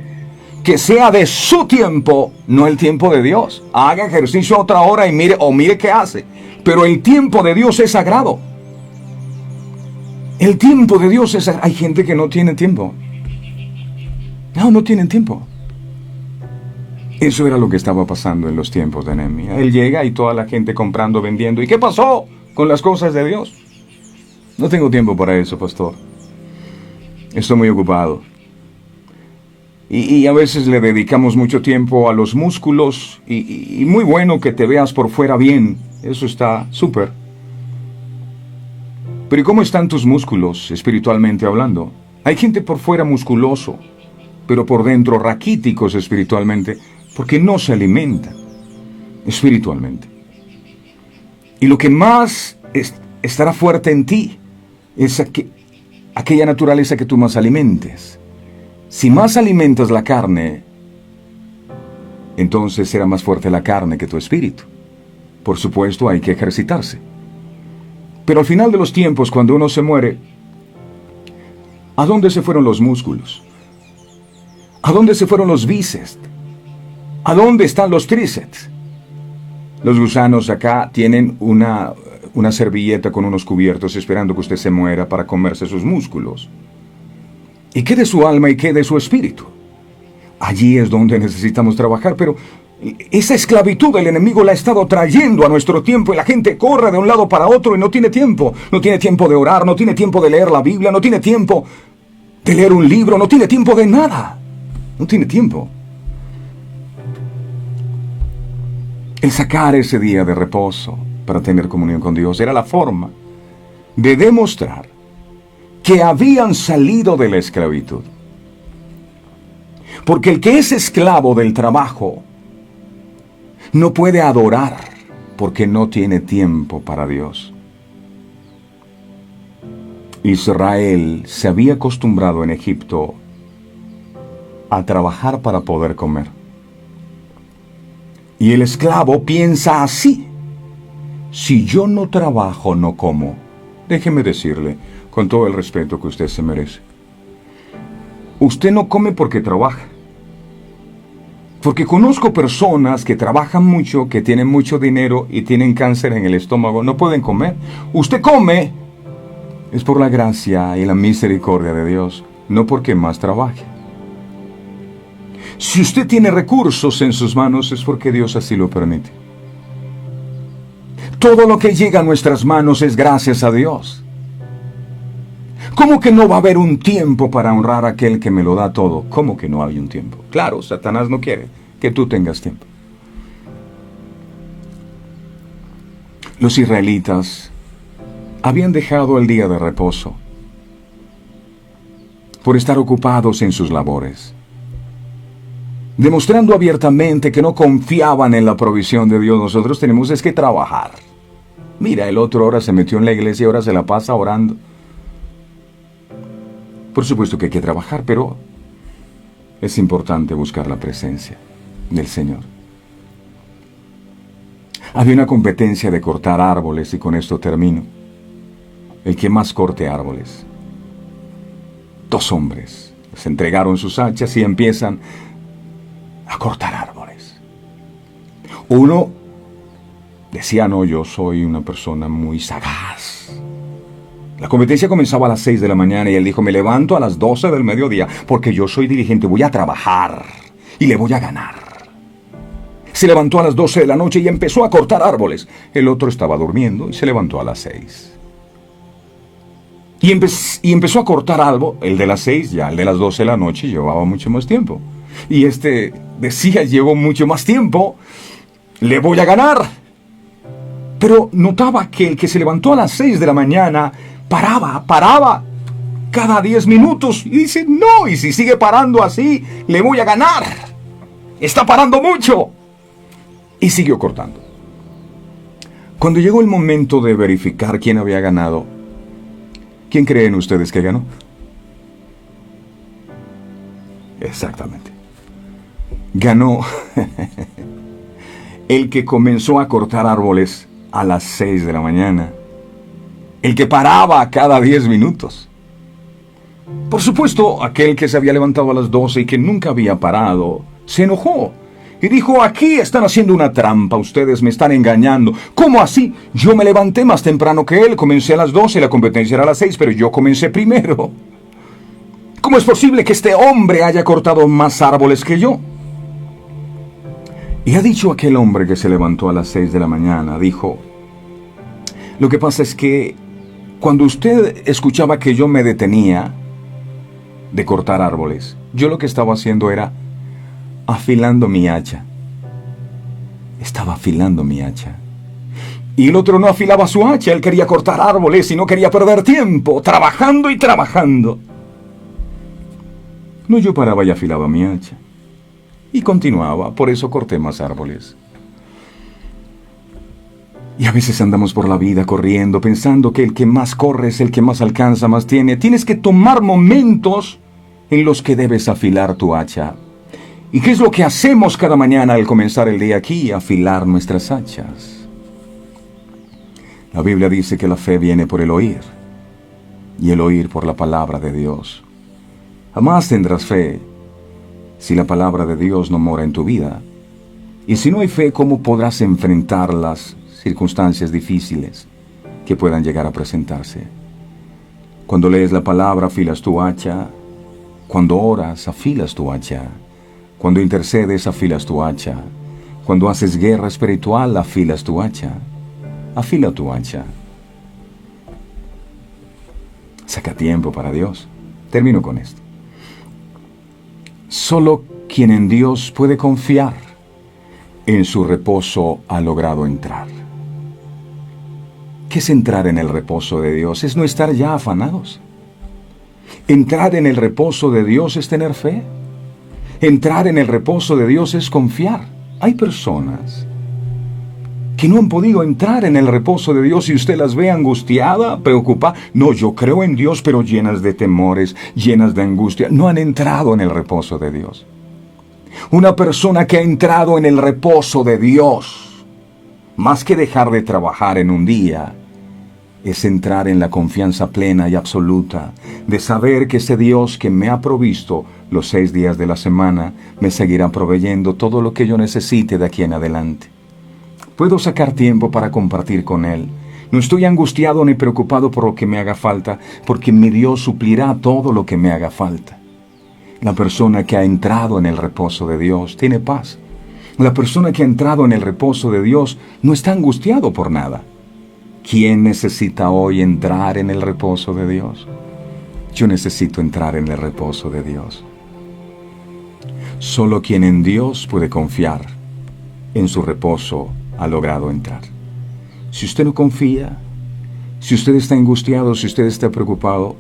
que sea de su tiempo, no el tiempo de Dios. Haga ejercicio a otra hora y mire qué hace. Pero el tiempo de Dios es sagrado. El tiempo de Dios es sagrado. Hay gente que no tiene tiempo. No tienen tiempo. Eso era lo que estaba pasando en los tiempos de Nehemías. Él llega y toda la gente comprando, vendiendo. ¿Y qué pasó con las cosas de Dios? No tengo tiempo para eso, pastor. Estoy muy ocupado. Y a veces le dedicamos mucho tiempo a los músculos. Y muy bueno que te veas por fuera bien. Eso está súper. Pero ¿y cómo están tus músculos espiritualmente hablando? Hay gente por fuera musculoso, pero por dentro raquíticos espiritualmente, porque no se alimentan espiritualmente. Y lo que más estará fuerte en ti es aquella naturaleza que tú más alimentes. Si más alimentas la carne, entonces será más fuerte la carne que tu espíritu. Por supuesto, hay que ejercitarse. Pero al final de los tiempos, cuando uno se muere, ¿a dónde se fueron los músculos? ¿A dónde se fueron los bíceps? ¿A dónde están los tríceps? Los gusanos acá tienen una servilleta con unos cubiertos esperando que usted se muera para comerse sus músculos. ¿Y qué de su alma y qué de su espíritu? Allí es donde necesitamos trabajar, pero esa esclavitud del enemigo la ha estado trayendo a nuestro tiempo y la gente corre de un lado para otro y no tiene tiempo. No tiene tiempo de orar, no tiene tiempo de leer la Biblia, no tiene tiempo de leer un libro, no tiene tiempo de nada. No tiene tiempo. El sacar ese día de reposo para tener comunión con Dios era la forma de demostrar que habían salido de la esclavitud. Porque el que es esclavo del trabajo no puede adorar porque no tiene tiempo para Dios. Israel se había acostumbrado en Egipto a trabajar para poder comer. Y el esclavo piensa así: si yo no trabajo, no como. Déjeme decirle, con todo el respeto que usted se merece, usted no come porque trabaja. Porque conozco personas que trabajan mucho, que tienen mucho dinero y tienen cáncer en el estómago, no pueden comer. Usted come es por la gracia y la misericordia de Dios, no porque más trabaje. Si usted tiene recursos en sus manos es porque Dios así lo permite. Todo lo que llega a nuestras manos es gracias a Dios. ¿Cómo que no va a haber un tiempo para honrar a aquel que me lo da todo? ¿Cómo que no hay un tiempo? Claro, Satanás no quiere que tú tengas tiempo. Los israelitas habían dejado el día de reposo por estar ocupados en sus labores, demostrando abiertamente que no confiaban en la provisión de Dios. Nosotros tenemos es que trabajar. Mira, el otro ahora se metió en la iglesia y ahora se la pasa orando. Por supuesto que hay que trabajar, pero es importante buscar la presencia del Señor. Había una competencia de cortar árboles y con esto termino. El que más corte árboles. 2 hombres se entregaron sus hachas y empiezan a cortar árboles. Uno decía: no, yo soy una persona muy sagaz. La competencia comenzaba a las 6 de la mañana y él dijo, me levanto a las 12 del mediodía porque yo soy diligente, voy a trabajar y le voy a ganar. Se levantó a las 12 de la noche y empezó a cortar árboles. El otro estaba durmiendo y se levantó a las 6. Y empezó a cortar algo, el de las 6, ya el de las 12 de la noche llevaba mucho más tiempo. Y este decía, llevo mucho más tiempo, le voy a ganar. Pero notaba que el que se levantó a las 6 de la mañana paraba cada 10 minutos. Y dice, no, y si sigue parando así, le voy a ganar. Está parando mucho. Y siguió cortando. Cuando llegó el momento de verificar quién había ganado, ¿quién creen ustedes que ganó? Exactamente. Ganó el que comenzó a cortar árboles a las 6 de la mañana. El que paraba cada 10 minutos. Por supuesto, aquel que se había levantado a las 12 y que nunca había parado, se enojó. Y dijo, aquí están haciendo una trampa, ustedes me están engañando. ¿Cómo así? Yo me levanté más temprano que él, comencé a las 12, la competencia era a las 6, pero yo comencé primero. ¿Cómo es posible que este hombre haya cortado más árboles que yo? Y ha dicho aquel hombre que se levantó a las 6 de la mañana, dijo, lo que pasa es que cuando usted escuchaba que yo me detenía de cortar árboles, yo lo que estaba haciendo era afilando mi hacha. Estaba afilando mi hacha. Y el otro no afilaba su hacha, él quería cortar árboles y no quería perder tiempo, trabajando y trabajando. No, yo paraba y afilaba mi hacha. Y continuaba, por eso corté más árboles. Y a veces andamos por la vida corriendo, pensando que el que más corre es el que más alcanza, más tiene. Tienes que tomar momentos en los que debes afilar tu hacha. ¿Y qué es lo que hacemos cada mañana al comenzar el día aquí? Afilar nuestras hachas. La Biblia dice que la fe viene por el oír, y el oír por la palabra de Dios. Jamás tendrás fe si la palabra de Dios no mora en tu vida. Y si no hay fe, ¿cómo podrás enfrentar las circunstancias difíciles que puedan llegar a presentarse? Cuando lees la palabra, afilas tu hacha. Cuando oras, afilas tu hacha. Cuando intercedes, afilas tu hacha. Cuando haces guerra espiritual, afilas tu hacha. Afila tu hacha. Saca tiempo para Dios. Termino con esto. Solo quien en Dios puede confiar, en su reposo ha logrado entrar. ¿Qué es entrar en el reposo de Dios? Es no estar ya afanados. Entrar en el reposo de Dios es tener fe. Entrar en el reposo de Dios es confiar. Hay personas que no han podido entrar en el reposo de Dios y usted las ve angustiada, preocupada. No, yo creo en Dios, pero llenas de temores, llenas de angustia. No han entrado en el reposo de Dios. Una persona que ha entrado en el reposo de Dios, más que dejar de trabajar en un día, es entrar en la confianza plena y absoluta de saber que ese Dios que me ha provisto los 6 días de la semana me seguirá proveyendo todo lo que yo necesite de aquí en adelante. Puedo sacar tiempo para compartir con Él. No estoy angustiado ni preocupado por lo que me haga falta, porque mi Dios suplirá todo lo que me haga falta. La persona que ha entrado en el reposo de Dios tiene paz. La persona que ha entrado en el reposo de Dios no está angustiado por nada. ¿Quién necesita hoy entrar en el reposo de Dios? Yo necesito entrar en el reposo de Dios. Solo quien en Dios puede confiar, en su reposo ha logrado entrar. Si usted no confía, si usted está angustiado, si usted está preocupado,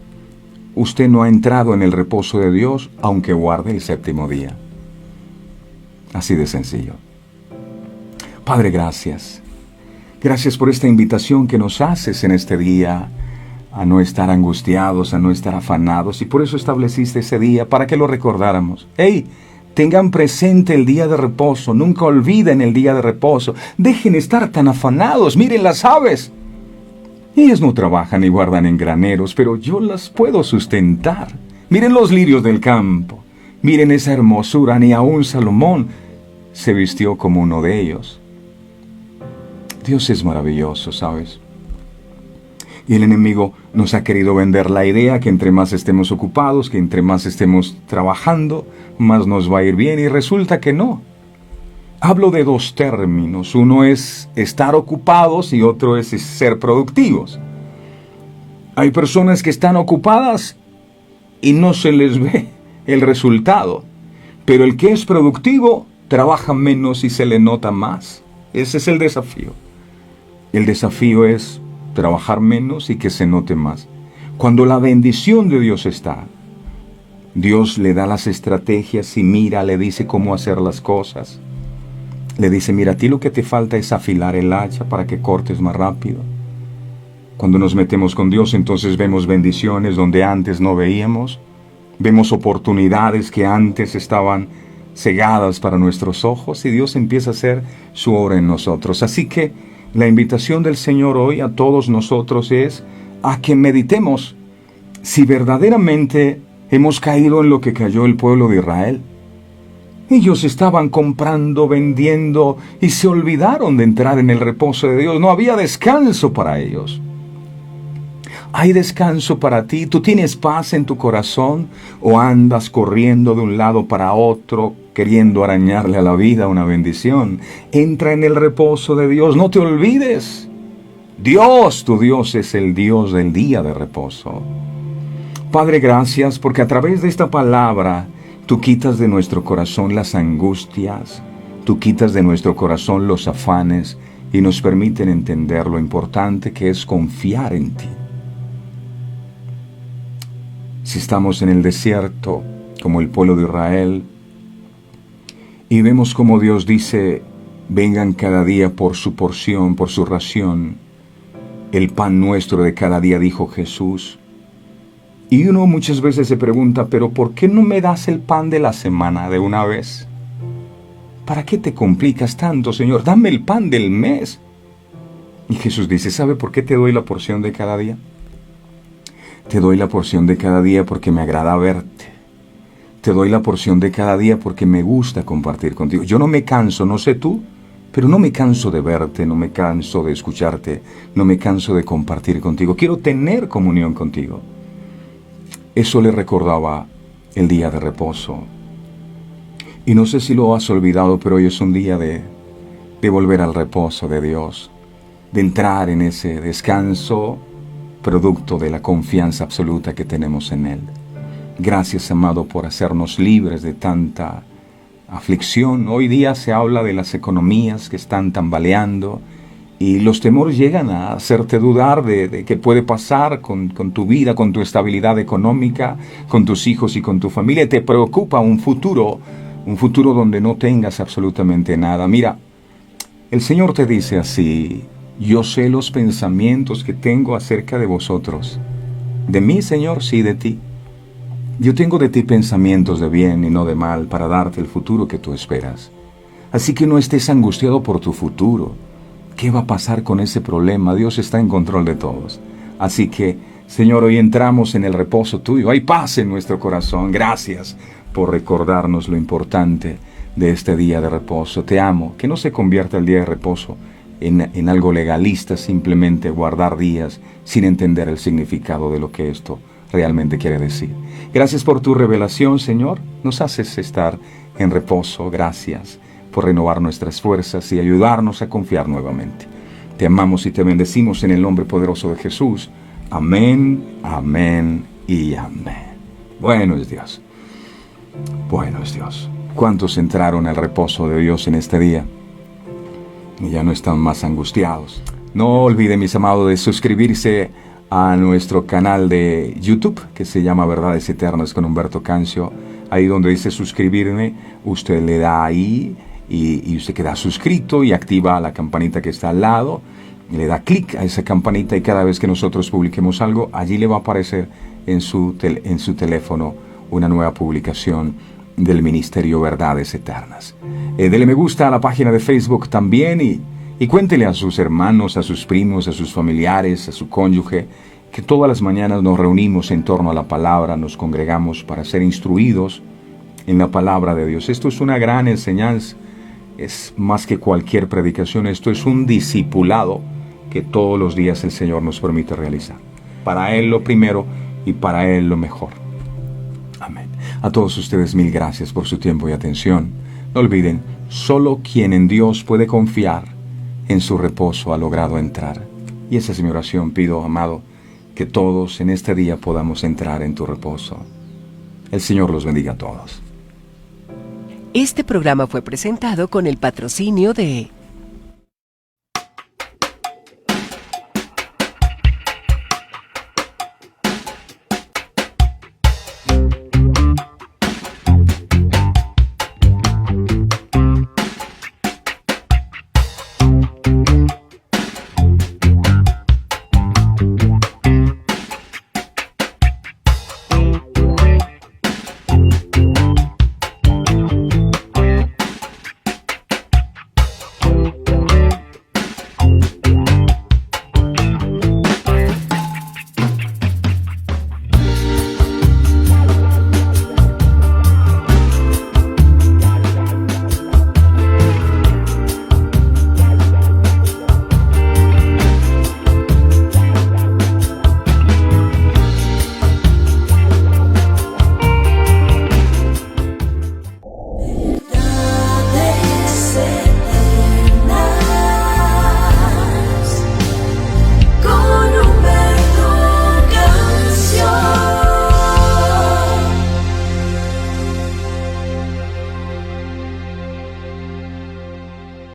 usted no ha entrado en el reposo de Dios, aunque guarde el 7º día. Así de sencillo. Padre, gracias. Gracias por esta invitación que nos haces en este día a no estar angustiados, a no estar afanados, y por eso estableciste ese día para que lo recordáramos. ¡Hey! Tengan presente el día de reposo, nunca olviden el día de reposo. Dejen estar tan afanados, miren las aves. Ellas no trabajan ni guardan en graneros, pero yo las puedo sustentar. Miren los lirios del campo, miren esa hermosura, ni aun Salomón se vistió como uno de ellos. Dios es maravilloso, ¿sabes? Y el enemigo nos ha querido vender la idea que entre más estemos ocupados, que entre más estemos trabajando, más nos va a ir bien, y resulta que no. Hablo de dos términos, uno es estar ocupados y otro es ser productivos. Hay personas que están ocupadas y no se les ve el resultado, pero el que es productivo trabaja menos y se le nota más. Ese es el desafío. El desafío es trabajar menos y que se note más. Cuando la bendición de Dios está, Dios le da las estrategias y mira, le dice cómo hacer las cosas. Le dice, mira, a ti lo que te falta es afilar el hacha para que cortes más rápido. Cuando nos metemos con Dios, entonces vemos bendiciones donde antes no veíamos. Vemos oportunidades que antes estaban cegadas para nuestros ojos, y Dios empieza a hacer su obra en nosotros. Así que la invitación del Señor hoy a todos nosotros es a que meditemos si verdaderamente hemos caído en lo que cayó el pueblo de Israel. Ellos estaban comprando, vendiendo y se olvidaron de entrar en el reposo de Dios. No había descanso para ellos. ¿Hay descanso para ti? ¿Tú tienes paz en tu corazón o andas corriendo de un lado para otro, queriendo arañarle a la vida una bendición? Entra en el reposo de Dios, no te olvides. Dios, tu Dios, es el Dios del día de reposo. Padre, gracias porque a través de esta palabra tú quitas de nuestro corazón las angustias, tú quitas de nuestro corazón los afanes y nos permiten entender lo importante que es confiar en ti. Si estamos en el desierto, como el pueblo de Israel, y vemos como Dios dice, vengan cada día por su porción, por su ración, el pan nuestro de cada día, dijo Jesús. Y uno muchas veces se pregunta, pero ¿por qué no me das el pan de la semana de una vez? ¿Para qué te complicas tanto, Señor? Dame el pan del mes. Y Jesús dice, ¿sabe por qué te doy la porción de cada día? Te doy la porción de cada día porque me agrada verte. Te doy la porción de cada día porque me gusta compartir contigo. Yo no me canso, no sé tú, pero no me canso de verte, no me canso de escucharte, no me canso de compartir contigo. Quiero tener comunión contigo. Eso le recordaba el día de reposo. Y no sé si lo has olvidado, pero hoy es un día de volver al reposo de Dios, de entrar en ese descanso producto de la confianza absoluta que tenemos en Él. Gracias, amado, por hacernos libres de tanta aflicción. Hoy día se habla de las economías que están tambaleando, y los temores llegan a hacerte dudar de qué puede pasar con tu vida, con tu estabilidad económica, con tus hijos y con tu familia. Te preocupa un futuro donde no tengas absolutamente nada. Mira, el Señor te dice así, yo sé los pensamientos que tengo acerca de vosotros. De mí, Señor, sí, de ti. Yo tengo de ti pensamientos de bien y no de mal, para darte el futuro que tú esperas. Así que no estés angustiado por tu futuro. ¿Qué va a pasar con ese problema? Dios está en control de todos. Así que, Señor, hoy entramos en el reposo tuyo. Hay paz en nuestro corazón. Gracias por recordarnos lo importante de este día de reposo. Te amo. Que no se convierta el día de reposo en algo legalista, simplemente guardar días sin entender el significado de lo que esto realmente quiere decir. Gracias por tu revelación, Señor. Nos haces estar en reposo. Gracias por renovar nuestras fuerzas y ayudarnos a confiar nuevamente. Te amamos y te bendecimos en el nombre poderoso de Jesús. Amén, amén y amén. Bueno es Dios. Bueno es Dios. ¿Cuántos entraron al reposo de Dios en este día? Y ya no están más angustiados. No olviden, mis amados, de suscribirse a nuestro canal de YouTube, que se llama Verdades Eternas con Humberto Cancio. Ahí donde dice suscribirme, usted le da ahí y usted queda suscrito y activa la campanita que está al lado. Le da clic a esa campanita y cada vez que nosotros publiquemos algo, allí le va a aparecer en su teléfono una nueva publicación del Ministerio Verdades Eternas. Dele me gusta a la página de Facebook también y cuéntele a sus hermanos, a sus primos, a sus familiares, a su cónyuge, que todas las mañanas nos reunimos en torno a la palabra, nos congregamos para ser instruidos en la palabra de Dios. Esto es una gran enseñanza, es más que cualquier predicación, esto es un discipulado que todos los días el Señor nos permite realizar. Para Él lo primero y para Él lo mejor. Amén. A todos ustedes mil gracias por su tiempo y atención. No olviden, solo quien en Dios puede confiar en su reposo ha logrado entrar. Y esa es mi oración. Pido, amado, que todos en este día podamos entrar en tu reposo. El Señor los bendiga a todos. Este programa fue presentado con el patrocinio de